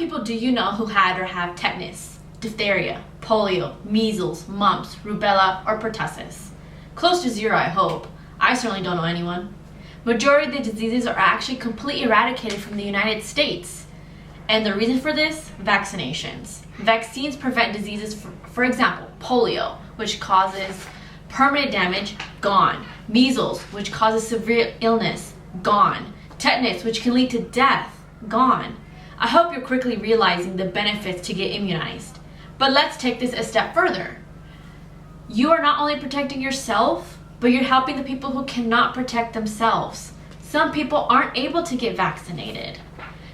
people do you know who had or have tetanus, diphtheria, polio, measles, mumps, rubella, or pertussis? Close to zero, I hope. I certainly don't know anyone. Majority of the diseases are actually completely eradicated from the United States. And the reason for this? Vaccinations. Vaccines prevent diseases, for example, polio, which causes permanent damage, gone. Measles, which causes severe illness, gone. Tetanus, which can lead to death, gone. I hope you're quickly realizing the benefits to get immunized. But let's take this a step further. You are not only protecting yourself, but you're helping the people who cannot protect themselves. Some people aren't able to get vaccinated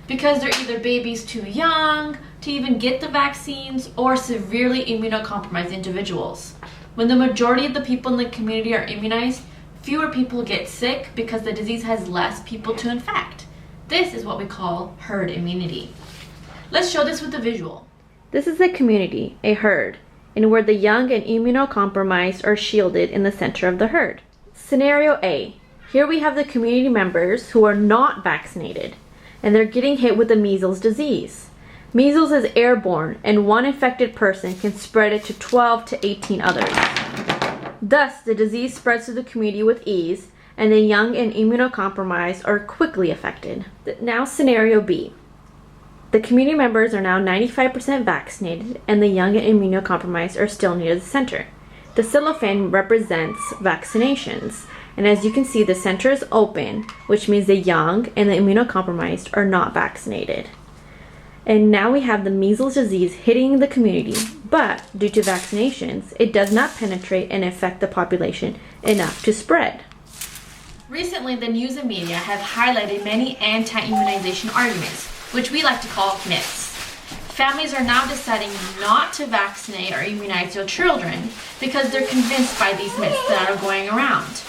because they're either babies too young to even get the vaccines or severely immunocompromised individuals. When the majority of the people in the community are immunized, fewer people get sick because the disease has less people to infect. This is what we call herd immunity. Let's show this with a visual. This is a community, a herd, and where the young and immunocompromised are shielded in the center of the herd. Scenario A. Here we have the community members who are not vaccinated, and they're getting hit with the measles disease. Measles is airborne, and one infected person can spread it to 12 to 18 others. Thus, the disease spreads to the community with ease, and the young and immunocompromised are quickly affected. Now, scenario B. The community members are now 95% vaccinated, and the young and immunocompromised are still near the center. The cellophane represents vaccinations, and as you can see, the center is open, which means the young and the immunocompromised are not vaccinated. And now we have the measles disease hitting the community, but due to vaccinations, it does not penetrate and affect the population enough to spread. Recently, the news and media have highlighted many anti-immunization arguments, which we like to call myths. Families are now deciding not to vaccinate or immunize their children because they're convinced by these myths that are going around.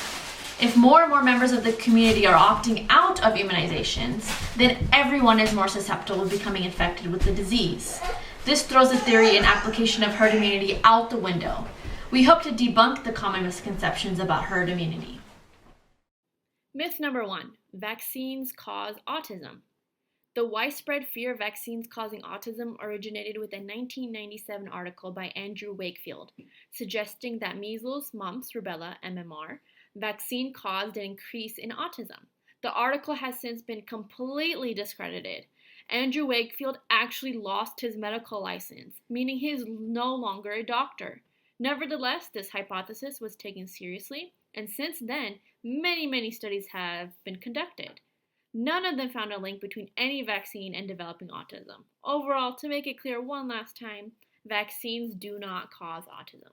If more and more members of the community are opting out of immunizations, then everyone is more susceptible to becoming infected with the disease. This throws the theory and application of herd immunity out the window. We hope to debunk the common misconceptions about herd immunity. Myth number 1, vaccines cause autism. The widespread fear of vaccines causing autism originated with a 1997 article by Andrew Wakefield, suggesting that measles, mumps, rubella, MMR, vaccine caused an increase in autism. The article has since been completely discredited. Andrew Wakefield actually lost his medical license, meaning he is no longer a doctor. Nevertheless, this hypothesis was taken seriously, and since then, many studies have been conducted. None of them found a link between any vaccine and developing autism. Overall, to make it clear one last time, vaccines do not cause autism.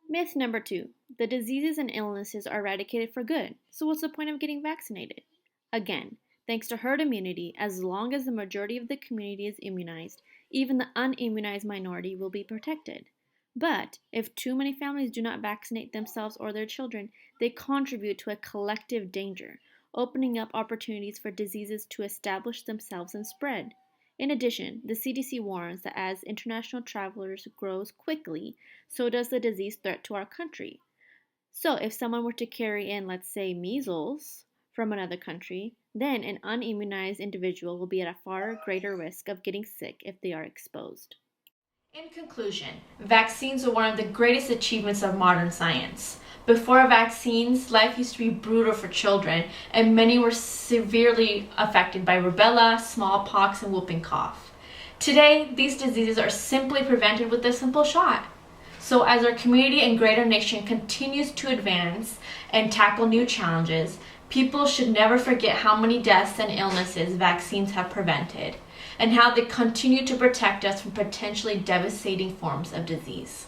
Myth number 2, the diseases and illnesses are eradicated for good, so what's the point of getting vaccinated? Again, thanks to herd immunity, as long as the majority of the community is immunized, even the unimmunized minority will be protected. But if too many families do not vaccinate themselves or their children, they contribute to a collective danger, opening up opportunities for diseases to establish themselves and spread. In addition, the CDC warns that as international travelers grows quickly, so does the disease threat to our country. So if someone were to carry in, let's say, measles from another country, then an unimmunized individual will be at a far greater risk of getting sick if they are exposed. In conclusion, vaccines are one of the greatest achievements of modern science. Before vaccines, life used to be brutal for children, and many were severely affected by rubella, smallpox, and whooping cough. Today, these diseases are simply prevented with a simple shot. So as our community and greater nation continues to advance and tackle new challenges, people should never forget how many deaths and illnesses vaccines have prevented, and how they continue to protect us from potentially devastating forms of disease.